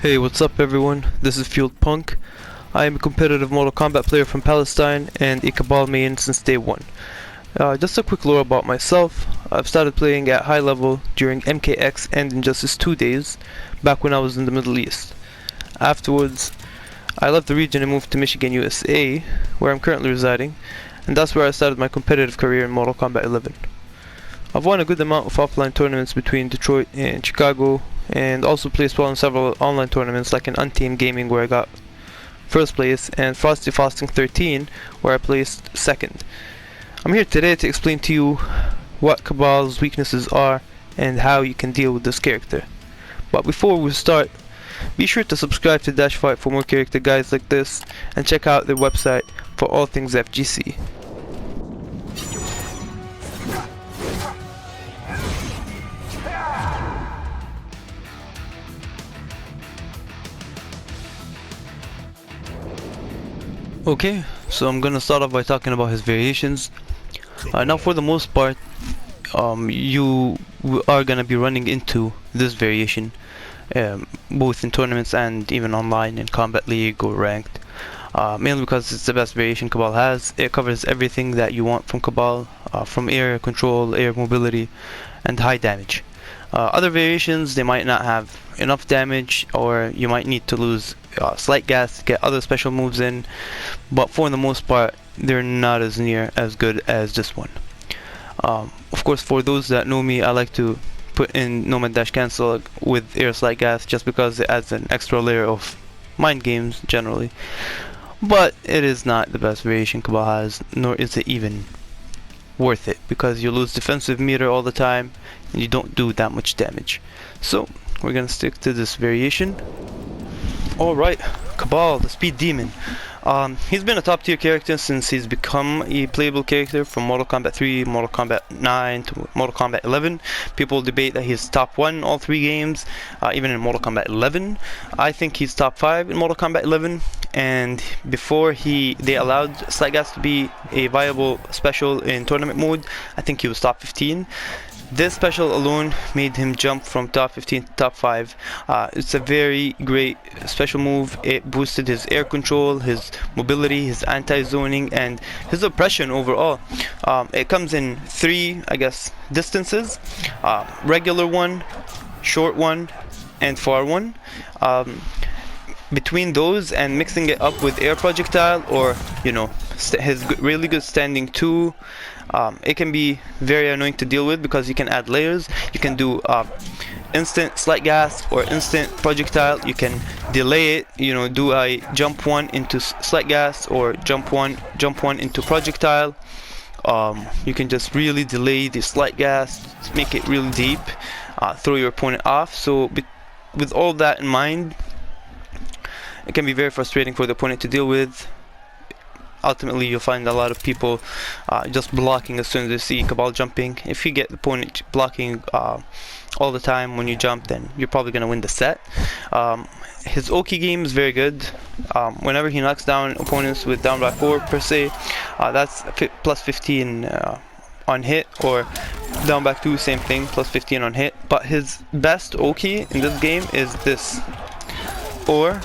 Hey, what's up everyone? This is Fueledpunk. I am a competitive Mortal Kombat player from Palestine and a Kabal main since day one. Just a quick lore about myself. I've started playing at high level during MKX and Injustice 2 days, back when I was in the Middle East. Afterwards, I left the region and moved to Michigan, USA, where I'm currently residing, and that's where I started my competitive career in Mortal Kombat 11. I've won a good amount of offline tournaments between Detroit and Chicago, and also placed well in several online tournaments like in Untamed Gaming where I got first place, and Frosty Frosting 13 where I placed second. I'm here today to explain to you what Kabal's weaknesses are and how you can deal with this character. But before we start, be sure to subscribe to DashFight for more character guides like this, and check out their website for all things FGC. Okay, so I'm gonna start off by talking about his variations. Now for the most part, you are gonna be running into this variation, both in tournaments and even online in Combat League or Ranked. Mainly because it's the best variation Kabal has. It covers everything that you want from Kabal, from air control, air mobility, and high damage. Other variations, they might not have enough damage, or you might need to lose slight gas to get other special moves in, but for the most part they're not as near as good as this one. Of course, for those that know me, I like to put in Nomad Dash Cancel with air slight gas just because it adds an extra layer of mind games generally, but it is not the best variation Kabal has, nor is it even worth it, because you lose defensive meter all the time and you don't do that much damage. So we're gonna stick to this variation. Alright, Kabal, the Speed Demon. He's been a top tier character since he's become a playable character from Mortal Kombat 3, Mortal Kombat 9 to Mortal Kombat 11. People debate that he's top 1 in all 3 games, even in Mortal Kombat 11. I think he's top 5 in Mortal Kombat 11, and before they allowed Slight Gas to be a viable special in tournament mode, I think he was top 15. This special alone made him jump from top 15 to top 5. It's a very great special move. It boosted his air control, his mobility, his anti-zoning, and his oppression overall. It comes in 3, I guess, distances. Regular one, short one, and far one. Between those and mixing it up with air projectile, or his really good standing 2, it can be very annoying to deal with because you can add layers. You can do instant slight gas or instant projectile. You can delay it, do a jump 1 into slight gas, or jump one into projectile. You can just really delay the slight gas, make it really deep, throw your opponent off. So with all that in mind, it can be very frustrating for the opponent to deal with. Ultimately, you'll find a lot of people just blocking as soon as they see Kabal jumping. If you get the opponent blocking all the time when you jump, then you're probably going to win the set. His Oki game is very good. Whenever he knocks down opponents with down by 4 per se, that's plus 15 on hit, or down back 2, same thing, plus 15 on hit. But his best Oki in this game is this, or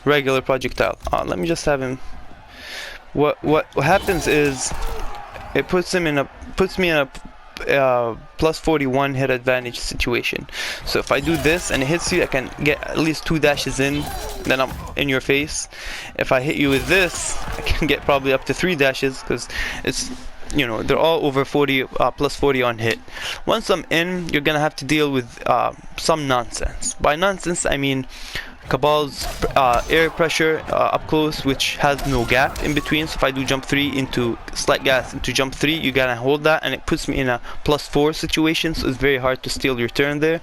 regular projectile. Let me just have him. What happens is it puts me in a plus 41 hit advantage situation. So if I do this and it hits you, I can get at least 2 dashes in, then I'm in your face. If I hit you with this, I can get probably up to 3 dashes, because it's they're all over 40, plus 40 on hit. Once I'm in, you're gonna have to deal with some nonsense. By nonsense, I mean Kabal's air pressure up close, which has no gap in between. So if I do jump 3 into slight gas into jump 3, you gotta hold that, and it puts me in a plus 4 situation, so it's very hard to steal your turn there.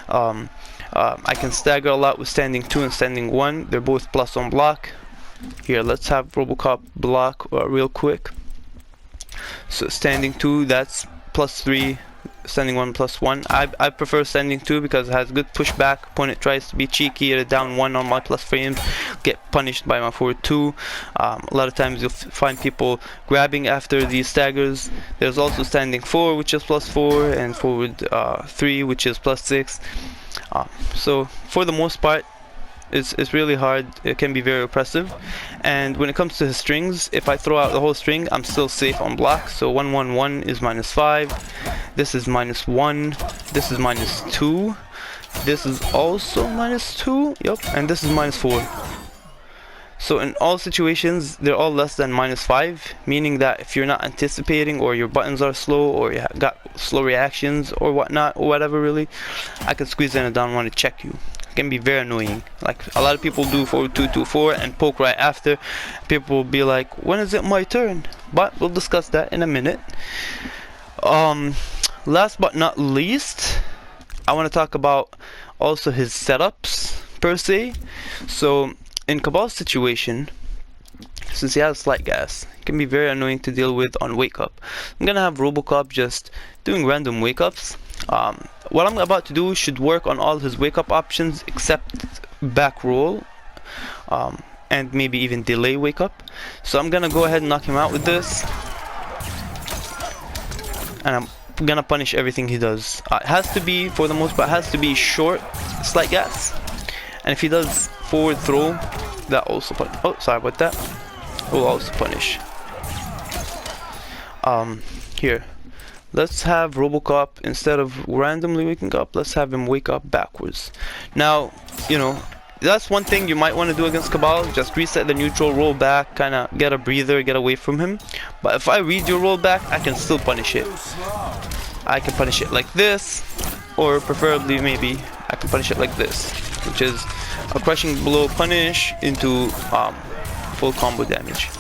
I can stagger a lot with standing 2 and standing 1. They're both plus on block. Here, let's have Robocop block real quick. So standing 2, that's plus 3. Standing 1 plus 1. I prefer standing 2 because it has good pushback. Opponent tries to be cheeky at a down 1 on my plus frames, get punished by my forward 2. A lot of times you'll find people grabbing after these staggers. There's also standing 4, which is plus 4, and forward 3, which is plus 6. So for the most part, it's really hard. It can be very oppressive. And when it comes to his strings, if I throw out the whole string, I'm still safe on block. So 111 is -5. This is -1. This is -2. This is also -2. Yep. And this is -4. So in all situations, they're all less than -5, meaning that if you're not anticipating, or your buttons are slow, or you got slow reactions or whatnot, or whatever, really, I can squeeze in a down one to check you. It can be very annoying. Like a lot of people do 4-2-2-4 and poke right after. People will be like, when is it my turn? But we'll discuss that in a minute. Last but not least, I want to talk about also his setups per se. So in Kabal's situation, since he has slight gas, it can be very annoying to deal with on wake up. I'm gonna have Robocop just doing random wake ups. What I'm about to do should work on all his wake up options except back roll, and maybe even delay wake up. So I'm gonna go ahead and knock him out with this, and I'm gonna punish everything he does. It has to be, for the most part, it has to be short slight gas, and if he does forward throw, that also oh, sorry about that, will also punish. Here, let's have Robocop, instead of randomly waking up, let's have him wake up backwards. Now, you know, that's one thing you might want to do against Kabal. Just reset the neutral, roll back, kind of get a breather, get away from him. But if I read your roll back, I can still punish it. I can punish it like this, or preferably maybe I can punish it like this, which is a crushing blow punish into full combo damage.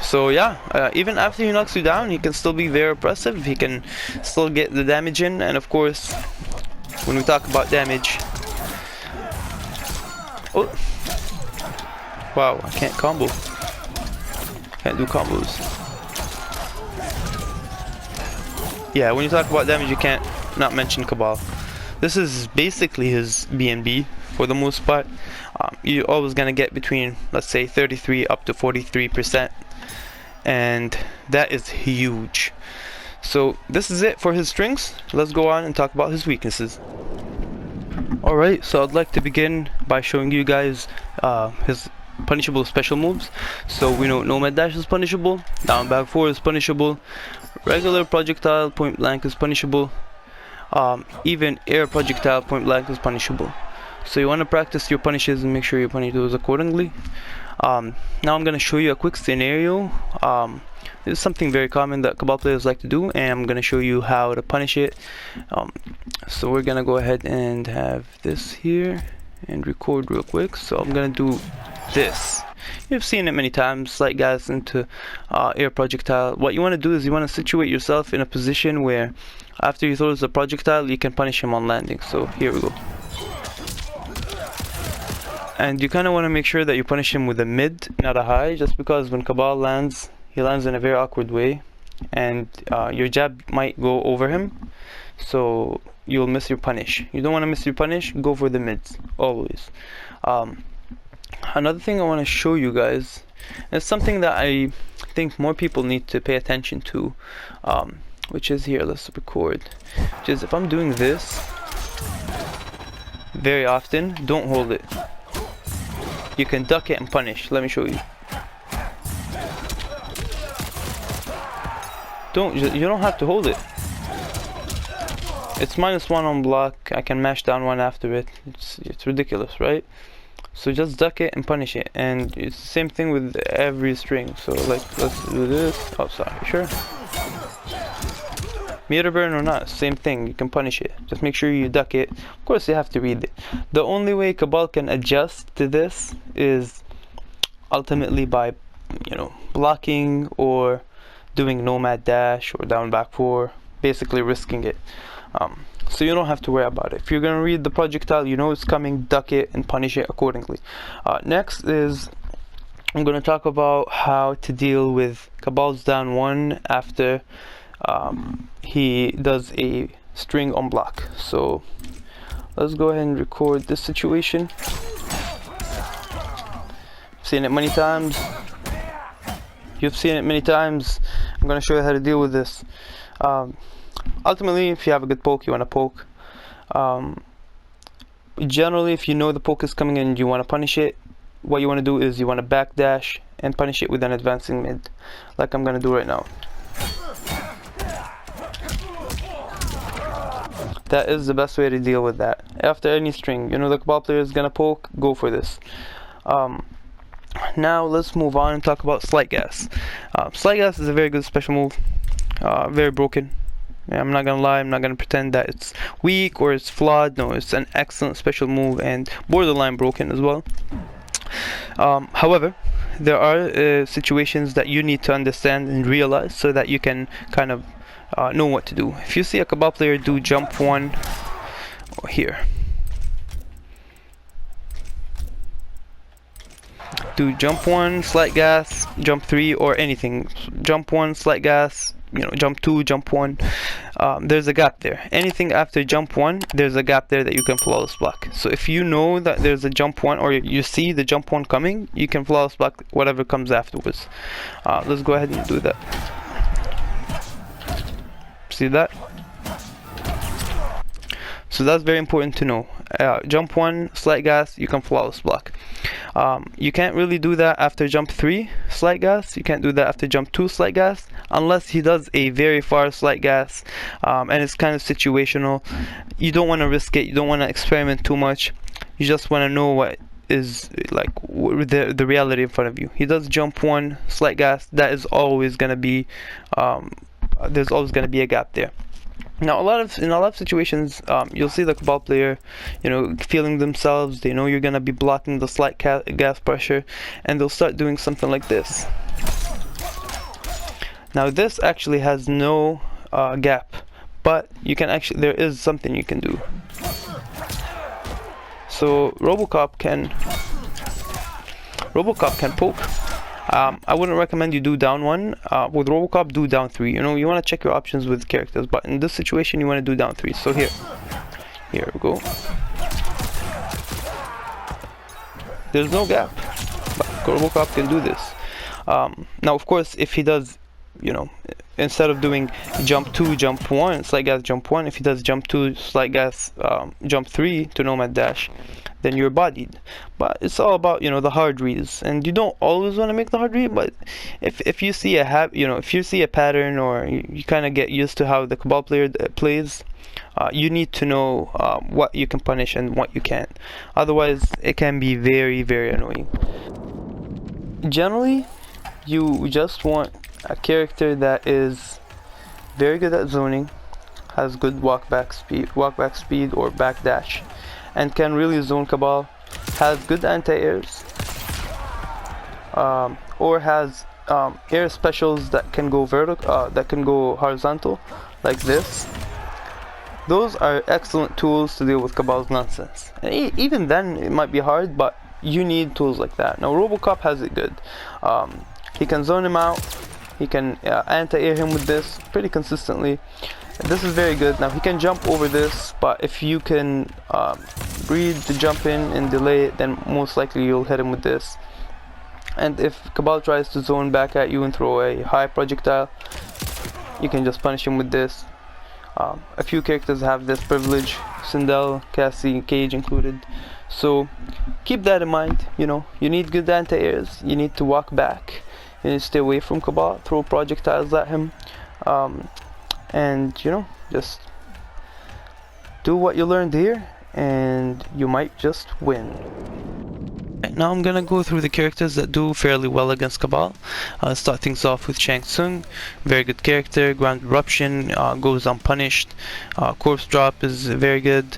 So yeah, even after he knocks you down, he can still be very oppressive. He can still get the damage in, and of course, when we talk about damage, oh, wow, I can't combo. Can't do combos. Yeah, when you talk about damage, you can't not mention Kabal. This is basically his BNB for the most part. You're always gonna get between, let's say, 33 up to 43%, and that is huge. So this is it for his strings. Let's go on and talk about his weaknesses. Alright, so I'd like to begin by showing you guys his punishable special moves. So we know Nomad Dash is punishable, Down Back 4 is punishable, regular projectile point blank is punishable, even air projectile point blank is punishable. So you want to practice your punishes and make sure you punish those accordingly. Now I'm going to show you a quick scenario. This is something very common that Kabal players like to do, and I'm going to show you how to punish it. So we're going to go ahead and have this here and record real quick. So I'm going to do this. You've seen it many times, slight gas into air projectile. What you want to do is you want to situate yourself in a position where after he throws the projectile, you can punish him on landing. So here we go. And you kind of want to make sure that you punish him with a mid, not a high, just because when Kabal lands, he lands in a very awkward way, and your jab might go over him, so you'll miss your punish. You don't want to miss your punish, go for the mids, always. Another thing I want to show you guys is something that I think more people need to pay attention to, which is here, let's record, which is if I'm doing this very often, don't hold it. You can duck it and punish. Let me show you. You don't have to hold it. It's -1 on block. I can mash down one after it. It's ridiculous, right? So just duck it and punish it, and it's the same thing with every string. So like, let's do this. Oh, sorry. Sure. Meter burn or not, same thing. You can punish it. Just make sure you duck it. Of course, you have to read it. The only way Kabal can adjust to this is ultimately by, you know, blocking or doing Nomad Dash or Down Back 4, basically risking it. So you don't have to worry about it. If you're gonna read the projectile, you know it's coming, duck it and punish it accordingly. Next is I'm gonna talk about how to deal with Kabal's down 1 after he does a string on block. So let's go ahead and record this situation. Seen it many times. You've seen it many times. I'm gonna show you how to deal with this. Ultimately, if you have a good poke, you want to poke. Generally, if you know the poke is coming in and you want to punish it, what you want to do is you want to backdash and punish it with an advancing mid, like I'm gonna do right now. That is the best way to deal with that. After any string, you know the Kabal player is gonna poke, go for this. Now let's move on and talk about Slight Gas. Slight Gas is a very good special move, very broken. I'm not gonna lie, I'm not gonna pretend that it's weak or it's flawed. No, it's an excellent special move and borderline broken as well. However, there are situations that you need to understand and realize so that you can kind of know what to do. If you see a Kabal player do jump 1 or here, do jump 1, slight gas, jump 3, or anything. Jump 1, slight gas, you know, jump 2, jump 1. There's a gap there. Anything after jump 1, there's a gap there that you can flawless block. So if you know that there's a jump 1 or you see the jump 1 coming, you can flawless block whatever comes afterwards. Let's go ahead and do that. See that? So that's very important to know. Jump 1, slight gas, you can flawless block. You can't really do that after jump 3, slight gas. You can't do that after jump 2, slight gas, unless he does a very far slight gas, and it's kind of situational. You don't want to risk it. You don't want to experiment too much. You just want to know what is like the reality in front of you. He does jump 1, slight gas. That is always gonna be there's always gonna be a gap there. Now, in a lot of situations, you'll see the Kabal player, you know, feeling themselves. They know you're gonna be blocking the slight gas pressure, and they'll start doing something like this. Now, this actually has no gap, but you can actually, there is something you can do. So Robocop can poke. I wouldn't recommend you do down 1. With Robocop, do down 3. You know, you want to check your options with characters, but in this situation, you want to do down 3. So here we go. There's no gap, but Robocop can do this. Now, of course, if he does, you know, instead of doing jump 2, jump 1, slight gas, jump 1, if he does jump 2, slight gas, jump 3 to nomad dash, then you're bodied. But it's all about, you know, the hard reads, and you don't always want to make the hard read. But if you see if you see a pattern, or you kind of get used to how the Kabal player plays, you need to know what you can punish and what you can't. Otherwise, it can be very, very annoying. Generally, you just want a character that is very good at zoning, has good walk back speed or backdash, and can really zone Kabal, has good anti-airs, or has air specials that can go vertical, that can go horizontal, like this. Those are excellent tools to deal with Kabal's nonsense. And even then, it might be hard, but you need tools like that. Now, Robocop has it good. He can zone him out. He can anti-air him with this pretty consistently. This is very good. Now, he can jump over this, but if you can read the jump in and delay it, then most likely you'll hit him with this. And if Kabal tries to zone back at you and throw a high projectile, you can just punish him with this. A few characters have this privilege, Sindel, Cassie, Cage included. So keep that in mind. You know, you need good anti-airs, you need to walk back, you need to stay away from Kabal, throw projectiles at him, and you know, just do what you learned here and you might just win. Now I'm gonna go through the characters that do fairly well against Kabal. Start things off with Shang Tsung, very good character. Ground Eruption goes unpunished. Corpse Drop is very good.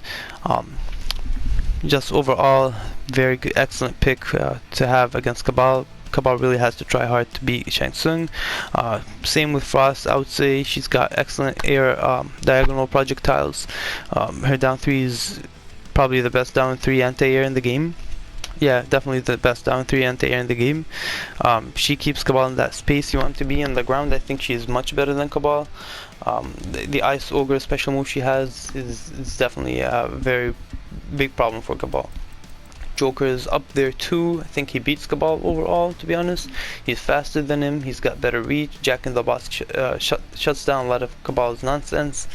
Just overall, very good, excellent pick to have against Kabal. Kabal really has to try hard to beat Shang Tsung. Same with Frost, I would say. She's got excellent air diagonal projectiles. Her down 3 is probably the best down 3 anti-air in the game. Yeah, definitely the best down 3 anti-air in the game. She keeps Kabal in that space you want to be on the ground. I think she's much better than Kabal. The Ice Ogre special move she has is definitely a very big problem for Kabal. Joker is up there too. I think he beats Kabal overall, to be honest. He's faster than him, he's got better reach. Jack in the Box shuts down a lot of Kabal's nonsense.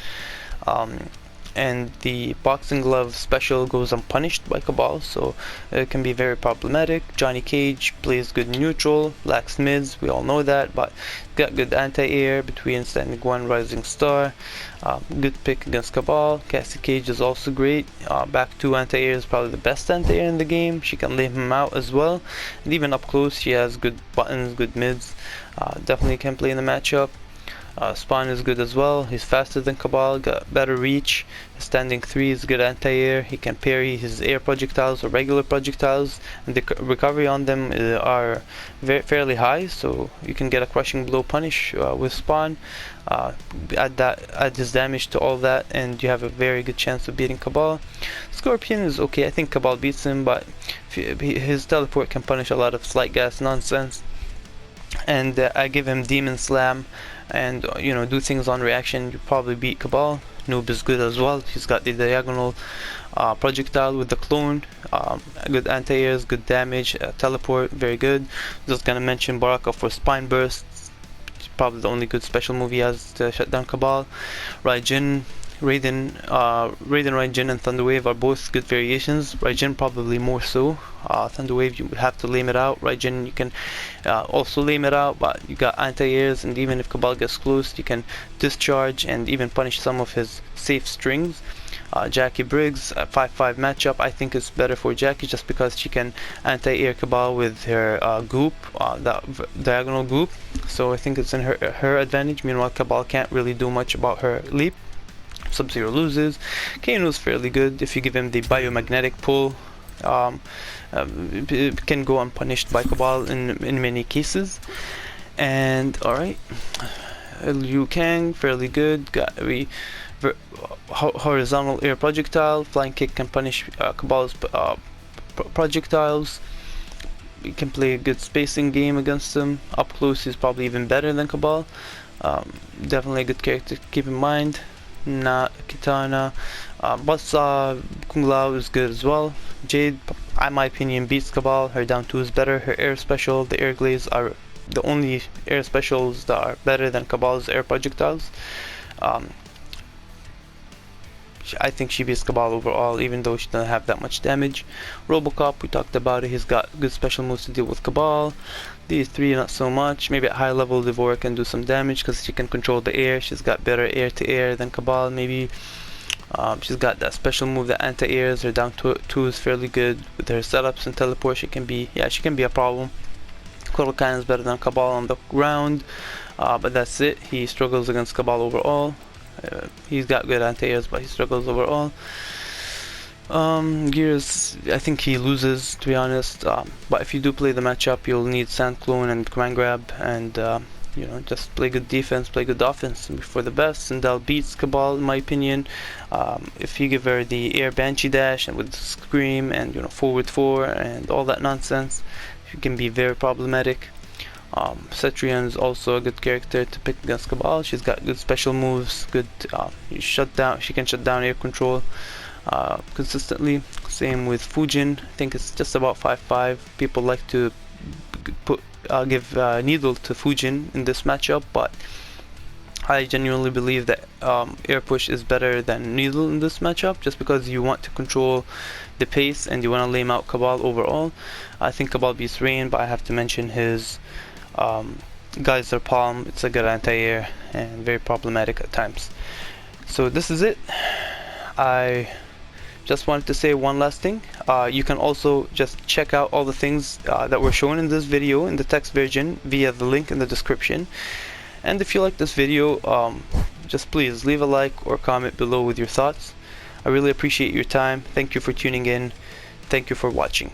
and the boxing glove special goes unpunished by Kabal, so it can be very problematic. Johnny Cage plays good neutral, lacks mids, we all know that, but got good anti-air between standing 1, rising star. Good pick against Kabal. Cassie Cage is also great. Back 2 anti-air is probably the best anti-air in the game. She can lay him out as well, and even up close she has good buttons, good mids. Definitely can play in the matchup. Spawn is good as well. He's faster than Kabal, got better reach. His standing 3 is good anti-air. He can parry his air projectiles or regular projectiles, and the recovery on them are fairly high, so you can get a crushing blow punish with Spawn. Add his damage to all that, and you have a very good chance of beating Kabal. Scorpion is okay. I think Kabal beats him, but his teleport can punish a lot of slight gas nonsense. And I give him Demon Slam, and do things on reaction. You probably beat Kabal. Noob is good as well. He's got the diagonal projectile with the clone. Good anti-airs, good damage, teleport, very good. Just gonna mention Baraka for spine burst. Probably the only good special move he has to shut down Kabal. Raiden, Raiden, and Thunderwave are both good variations. Raiden probably more so. Thunderwave you would have to lame it out. Raiden you can also lame it out, but you got anti-airs, and even if Kabal gets close you can discharge and even punish some of his safe strings. Jackie Briggs, a 5-5 matchup. I think it's better for Jackie just because she can anti-air Kabal with her goop, that diagonal goop. So I think it's in her advantage. Meanwhile, Kabal can't really do much about her leap. Sub-Zero loses. Kano's fairly good if you give him the biomagnetic pull. It can go unpunished by Kabal in many cases. And alright, Liu Kang fairly good. Got horizontal air projectile. Flying kick can punish Kabal's projectiles. You can play a good spacing game against him. Up close is probably even better than Kabal. Definitely a good character to keep in mind. Not Kitana, but Kung Lao is good as well. Jade, in my opinion, beats Kabal. Her down 2 is better. Her air special, the air glaze, are the only air specials that are better than Kabal's air projectiles. I think she beats Kabal overall, even though she doesn't have that much damage. Robocop, we talked about it. He's got good special moves to deal with Kabal. These 3 not so much. Maybe at high level Devora can do some damage because she can control the air. She's got better air to air than Kabal. Maybe she's got that special move that anti-airs. Her down 2 is fairly good with her setups and teleport. She can be a problem. Kodokan is better than Kabal on the ground, but that's it. He struggles against Kabal overall. He's got good anti-airs, but he struggles overall. Gears, I think he loses, to be honest. But if you do play the matchup, you'll need Sand Clone and Command Grab, and just play good defense, play good offense for the best. And Sindel beats Kabal, in my opinion. If you give her the air Banshee dash and with Scream and forward 4 and all that nonsense, she can be very problematic. Cetrion is also a good character to pick against Kabal. She's got good special moves, good she can shut down air control consistently. Same with Fujin. I think it's just about 5-5. People like to give Needle to Fujin in this matchup, but I genuinely believe that air push is better than Needle in this matchup, just because you want to control the pace and you want to lame out Kabal overall. I think Kabal beats Rain, but I have to mention his Geyser Palm. It's a good anti-air and very problematic at times. So this is it. I just wanted to say one last thing. You can also just check out all the things that were shown in this video in the text version via the link in the description. And if you like this video, just please leave a like or comment below with your thoughts. I really appreciate your time. Thank you for tuning in. Thank you for watching.